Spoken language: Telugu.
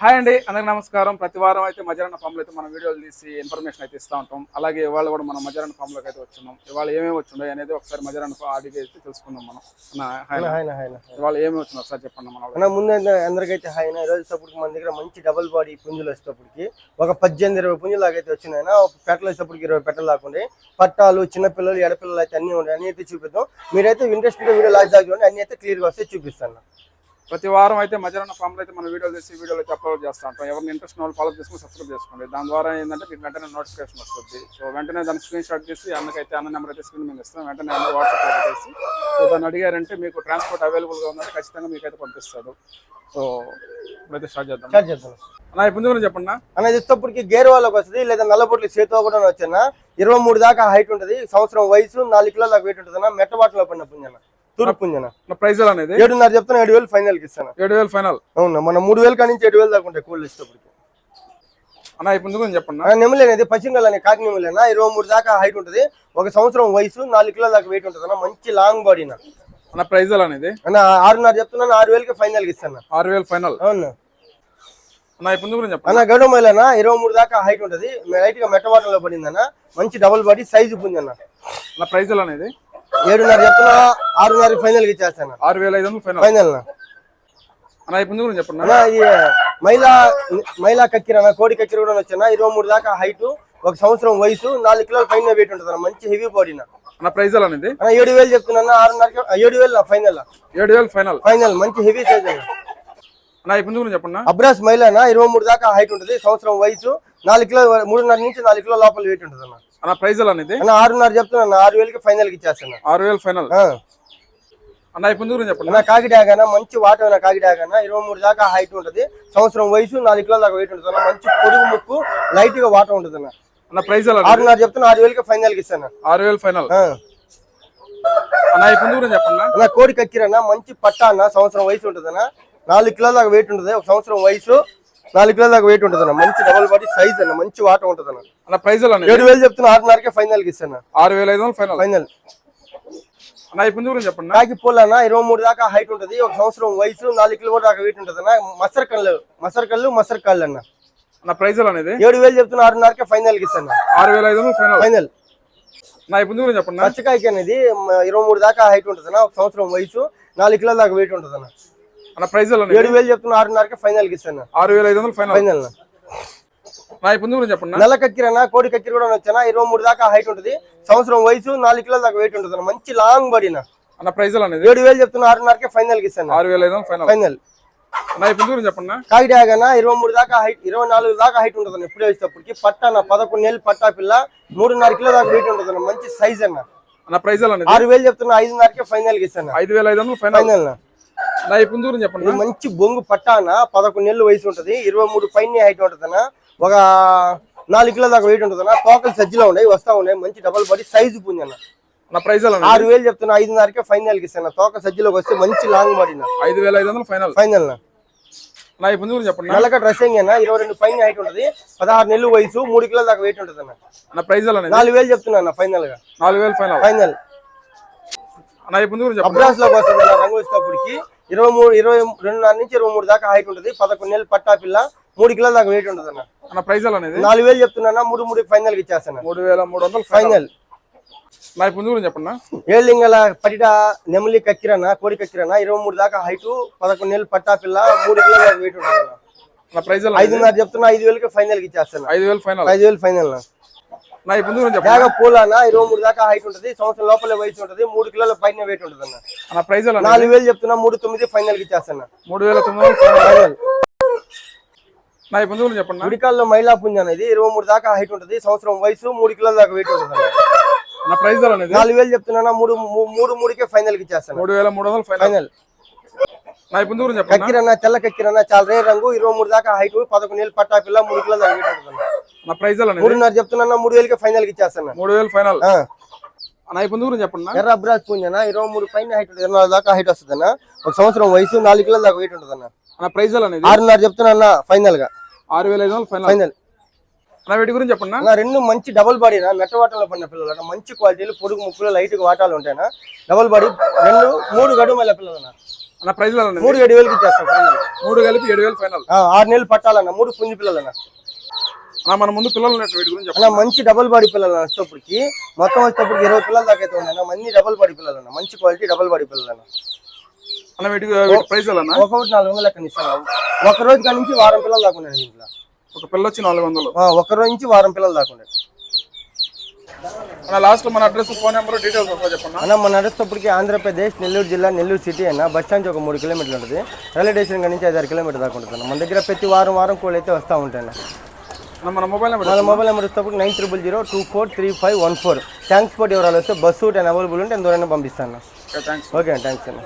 హాయ్ అండి, అందరికి నమస్కారం. ప్రతి వారం అయితే మధ్యాహ్న ఫామ్లో అయితే మనం వీడియోలు తీసి ఇన్ఫర్మేషన్ అయితే ఇస్తూ ఉంటాం. అలాగే ఇవాళ కూడా మనం మధ్యాహ్న ఫామ్లోకి అయితే వచ్చున్నాం. ఇవాళ ఏమేమి వచ్చినాయి అనేది ఒకసారి మధ్యాహ్న అడిగి అయితే తెలుసుకుందాం మనం. ఇవాళ ఏమేమి వచ్చినా ఒకసారి చెప్పండి. మనం ముందు అందరికైతే హాయ్. ఈరోజు వచ్చేప్పటికి మన దగ్గర మంచి డబుల్ బాడీ పుంజులు వచ్చేటప్పటికి ఒక 18-20 పుంజులు లాగైతే వచ్చినాయి. పెట్టలు వచ్చేటప్పటికి 20 పెట్టలు లాకుండా పట్టాలు, చిన్నపిల్లలు, ఎడపిల్లలు అయితే అన్ని ఉన్నాయి. అన్ని అయితే చూపిద్దాం. మీరైతే ఇంట్రెస్టింగ్ వీడియో లాస్ట్ దాకా చూడండి. అన్ని అయితే క్లియర్గా వస్తే చూపిస్తాను. ప్రతి వారం అయితే మధ్యాహ్న ఫామ్లో అయితే మనం వీడియోలు తీసి వీడియోలో అప్లోడ్ చేస్తూ ఉంటాం. ఎవరిని ఇంట్రెస్ట్ వాళ్ళు ఫాలో చేసుకుని సబ్స్క్రైబ్ చేసుకోండి. దాని ద్వారా ఏంటంటే మీకు వెంటనే నోటిఫికేషన్ వస్తుంది. సో వెంటనే దాన్ని స్క్రీన్ షాట్ తీసి అన్నకైతే అన్న నెంబర్ అయితే స్క్రీన్ మీద ఇస్తాం. వెంటనే అన్న వాట్సాప్ పెట్టేసి సో దాన్ని అడిగారంటే మీకు ట్రాన్స్పోర్ట్ అవైలబుల్గా ఉందంటే ఖచ్చితంగా మీకు అయితే పంపిస్తాడు. సో ఇప్పుడైతే స్టార్ట్ చేద్దాం. అన్న ఇప్పుడు గురించి చెప్పండి అన్న. ఇప్పటికి గేర్ వాళ్ళకి వస్తుంది, లేదా నల్లబొట్లు చేతితో కూడా వచ్చానా. 23 దాకా హైట్ ఉంటుంది. సంవత్సరం వయసు 4 కిలోల దాకా వెయిట్ ఉంటుంది. మెట్టబాటలో పడిన పుంజన ప్రైజ్ అనేది 7.5 చెప్తాను. 7,000 ఫైనల్ కి ఇస్తాను. 7,000 ఫైనల్. అవునా, మన 3,000 కాడి నుంచి 7,000 దాకా ఉంటాయి కోళ్ళు ఇష్టపడికి. అన్న ఇప్పుడు గురించి చెప్పండి. నెమలేనేది పశ్చిమగలని కాకి నెమలేనా. 23 దాకా హైట్ ఉంటుంది. ఒక సంవత్సరం వయసు 4 కిలోల దాకా వెయిట్ ఉంటుంది. మంచి లాంగ్ బాడీ అన్న. ప్రైజ్ అనేది అన్న 6.5 చెప్తున్నాను. 6,000 కి ఫైనల్ కి ఇస్తాను. 6,000 ఫైనల్. అవును అన్న ఇప్పుడు గురించి చెప్పండి. అన్న గడు మైలనా 23 దాకా హైట్ ఉంటుంది. లైట్ గా మెట్టబాటలో పడింది అన్న. మంచి డబుల్ బాడీ సైజు పుంజి అన్న. ప్రైజ్ అనేది 7.5 చెప్తున్నా. 6.5 ఫైనల్ కి ఇచ్చేస్తాను. 6,500 ఫైనల్. అన్న ఇప్పుడు గురించి చెప్పండి. అన్న ఇది మైలా కక్కిర అన్న. కోడి కక్కిర కూడా వచ్చాను. 23 దాకా హైట్, ఒక సంవత్సరం వయసు, 4 కిలోల పైన వెయిట్ ఉంటుంది అన్న. మంచి హెవీ బాడీ అన్న. ప్రైజ్ అనేది అన్న 7,000 చెప్తున్నా. 6.5 7,000 ఫైనల్. 7,000 ఫైనల్. ఫైనల్ మంచి హెవీ సైజ్ అన్న. ఇప్పుడు గురించి చెప్పండి. అబ్రాస్ మైలానా 23 దాకా హైట్ ఉంటుంది. సంవత్సరం వయసు 4 కిలో 3.5 నుంచి 4 కిలో లోపల వెయిట్ ఉంటుంది అన్న. అన్న ప్రైజ్ అనేది అన్న 6.5 చెప్తున్నా. 6,000 కి ఫైనల్ కి ఇచ్చేస్తాను. 6,000 ఫైనల్. అన్న ఇప్పుడు గురించి చెప్పండి. అన్న కాకిడాగన మంచి వాటర్ కాకిడాగన 23 దాకా హైట్ ఉంటుంది. సంవత్సరం వయసు 4 కిలో దాకా వెయిట్ ఉంటుంది. మంచి పొడుగు ముక్కు, లైట్ గా వాటర్ ఉంటుంది అన్న. అన్న ప్రైజ్ 6.5 చెప్తున్నా. 6,000 కి ఫైనల్ కి ఇస్తాను. 6,000 ఫైనల్. అన్న ఇప్పుడు గురించి చెప్పండి. అన్న కోడి కక్కిరన్న మంచి పట్టా అన్న. సంవత్సరం వయసు ఉంటుంది అన్న. 4 కిలో దాకా వెయిట్ ఉంటుంది. ఒక సంవత్సరం వయసు 4 కిలో దాకా వెయిట్ ఉంటుంది అన్న. మంచి డబుల్ బాడీ సైజ్ అన్న. మంచి వాటర్ ఉంటుంది అన్న. అన్న ప్రైజ్ 7,000 చెప్తున్నా. 6.5 ఫైనల్ కి ఇస్తాను. 6,500 ఫైనల్. ఫైనల్. అన్న ఇప్పుడు గురించి చెప్పండి. కాకి పూల అన్న 23 దాకా హైట్ ఉంటుంది. ఒక సంవత్సరం వయసు 4 కిలో దాకా వెయిట్ ఉంటుంది అన్న. మసర్ కళ్ళు అన్న. అన్న ప్రైజ్ అనేది 7,000 చెప్తున్నా. 6.5 ఫైనల్ కి ఇస్తాను. 6,500 ఫైనల్. ఫైనల్. నా ఇప్పుడు గురించి చెప్పండి. పచ్చకాయకి అనేది 23 దాకా హైట్ ఉంటుంది అన్న. ఒక సంవత్సరం వయసు 4 కిలో దాకా వెయిట్ ఉంటుంది అన్న. అన్న ప్రైజ్ 7,000 చెప్తున్నా. 6.5 ఫైనల్ కి ఇస్తాను. 6,500 ఫైనల్. ఫైనల్. నా ఇప్పుడు గురించి చెప్పండి. నల్ల కక్కిరన్న కోడి కక్కిర కూడా వచ్చానా. 23 దాకా హైట్ ఉంటుంది. సంవత్సరం వయసు 4 కిలో దాకా వెయిట్ ఉంటుంది. మంచి లాంగ్ బాడీ అన్న. ప్రైజ్ అనేది 7,000 చెప్తున్నా. 6.5 ఫైనల్ కి ఇస్తాను. 6,500 ఫైనల్. ఫైనల్. నా ఇప్పుడు గురించి చెప్పండి. కాకిడాగన 23 దాకా హైట్, 24 దాకా హైట్ ఉంటుంది. ఎప్పుడే వచ్చేటప్పటికి పట్టా 11 నెలలు పట్టా పిల్ల, 3.5 కిలో దాకా వెయిట్ ఉంటుంది. మంచి సైజ్ అన్న. అన్న ప్రైజ్ అనేది 6,000 చెప్తున్నా. 5.5 ఫైనల్ కి ఇస్తాను. 5,500 ఫైనల్. నా ఇప్పుడు గురించి చెప్పండి. మంచి బొంగు పట్టా అన్న. 11 నెలలు వయసు ఉంటుంది. 23 పైన హైట్ ఉంటుంది అన్న. ఒక 4 కిలో దాకా వెయిట్ ఉంటుంది అన్న. తోకలు సజ్జలో ఉన్నాయి, వస్తా ఉన్నాయి. మంచి డబల్ బాడీ సైజు పుంజి అన్న. నా ప్రైజ్ 6,000 చెప్తున్నా. 5.5 ఫైనల్ కి ఇస్తాను. తోక సజ్జలోకి వస్తే మంచి లాంగ్ బాడీ 5,500 ఫైనల్. ఫైనల్. నా ఇప్పుడు గురించి చెప్పండి. నల్లక డ్రెస్సింగ్ అన్న. 22 పైన హైట్ ఉంటుంది. 16 నెలలు వయసు, 3 కిలో దాకా వెయిట్ ఉంటుంది అన్న. నా ప్రైజ్ 4,000 చెప్తున్నా అన్న. ఫైనల్ గా 4,000 ఫైనల్. ఫైనల్. నా ఇప్పుడు గురించి చెప్పండి. అబ్రాస్ లోకి వస్తుంది రంగు వచ్చేటప్పటికి 22.5 నుంచి 23 దాకా హైట్ ఉంటుంది. 11 నెలలు పట్టా పిల్ల, 3 కిలో దాకా వెయిట్ ఉంటుంది అన్న. నా ప్రైజ్ అనేది 4,000 చెప్తున్నా. 3 ఫైనల్ కి ఇచ్చేస్తాను. 3,300 ఫైనల్. నా ఇప్పుడు గురించి చెప్పండి. ఏలింగల పటిట నెమలి కక్కిరన్న కోడి కక్కిరన్న 23 దాకా హైట్, 11 నెలలు పట్టా పిల్ల, 3 కిలో దాకా వెయిట్ ఉంటుంది అన్న. నా ప్రైజ్ 5.5 చెప్తున్నా. 5,000 కి ఫైనల్ కి ఇచ్చేస్తాను. 5,000 ఫైనల్. 5,000 ఫైనల్. నా ఇప్పుడు గురించి చెప్పండి. పూలన్న 23 దాకా హైట్ ఉంటుంది. సంవత్సరం లోపల వయసు ఉంటుంది. 3 కిలోల పైన వెయిట్ ఉంటుంది అన్న. నా ప్రైజ్ 4,000 చెప్తున్నా. 3,900 ఫైనల్ కి ఇచ్చేస్తాను. 3,900 ఫైనల్. నా ఇప్పుడు గురించి చెప్పండి. ఉడికాల్లో మైలా పుంజ అనేది 23 దాకా హైట్ ఉంటుంది. సంవత్సరం వయసు 3 కిలోల దాకా వెయిట్ ఉంటుంది అన్న. నా ప్రైజ్ అనేది 4,000 చెప్తున్నా. 3,300కే ఫైనల్ కి ఇచ్చేస్తాను. 3,300 ఫైనల్. నా ఇప్పుడు గురించి చెప్పండి. కక్కిరన్న తెల్ల కక్కిరన్న చాలా రేర్ రంగు. 23 దాకా హైట్, 11 నెలలు పట్టా పిల్ల, 3 కిలో దాకా వెయిట్ ఉంటుంది. నా ప్రైజ్ 3.5 చెప్తున్నా. 3,000కి ఫైనల్ కి ఇచ్చేస్తాను. 3,000 ఫైనల్. నా ఇప్పుడు గురించి చెప్పండి. ఎర్ర అబ్రాజ్ పుంజన 23 పైన హైట్, 24 దాకా హైట్ వస్తుంది అన్న. ఒక సంవత్సరం వయసు 4 కిలో దాకా వెయిట్ ఉంటుంది అన్న. నా ప్రైజ్ అనేది 6.5 చెప్తున్నా. ఫైనల్ గా 6,500 ఫైనల్. నా వీటి గురించి చెప్పండి. రెండు మంచి డబుల్ బాడీ మెట్టవాటంలో పడిన పిల్లలు మంచి క్వాలిటీలు, పొడుగు ముక్కులు, లైట్ గా వాటాలు ఉంటాయి. డబుల్ బాడీ 2 3 గడుమల పిల్లలు. అన్న ప్రైస్ 3 7,000కి ఇచ్చేస్తాం ఫైనల్. 3 కలిపి 7,000 ఫైనల్. 6 నెలలు పట్టాలన్న, 3 పుంజు పిల్లలన్న. మన ముందు పిల్లలు ఉన్నట్టు వీటి గురించి అన్న మంచి డబుల్ బాడీ పిల్లలు వచ్చేటప్పటికి మొత్తం వచ్చేటప్పటికి 20 పిల్లల దాకా అయితే ఉన్నాయన్న. మంచి డబుల్ బాడీ పిల్లలు అన్న, మంచి క్వాలిటీ డబుల్ బాడీ పిల్లలు అన్న. అన్న వీటి ప్రైస్ ఎలా? ఒకటి 400 లెక్కన ఇస్తాను. ఒక రోజు కాడి నుంచి వారం పిల్లలు దాకా ఉన్నాయి దీంట్లో. ఒక పిల్ల వచ్చి 400. ఒక రోజు నుంచి వారం పిల్లలు దాకా ఉన్నాయి అన్న. లాస్ట్ మన అడ్రస్, ఫోన్ నెంబర్, డీటెయిల్స్ చెప్పండి అన్న. మన నడుస్తప్పటికి ఆంధ్రప్రదేశ్ నెల్లూరు జిల్లా నెల్లూరు సిటీ అన్న. బస్ స్టాండ్ ఒక 3 కిలోమీటర్లు ఉంటుంది. రైల్వే స్టేషన్ నుంచి 5-6 కిలోమీటర్ దాకా ఉంటుంది. మన దగ్గర ప్రతి వారం కోళ్ళు అయితే వస్తూ ఉంటాయి అన్న. మన మొబైల్ నెంబర్ వచ్చేటప్పుడు 9000243514. ట్రాన్స్పోర్ట్ వివరాలు వస్తే బస్సు అవైలబుల్ ఉంటే ఎంత దూరైనా పంపిస్తాను. థ్యాంక్స్. ఓకే థ్యాంక్స్ అన్న.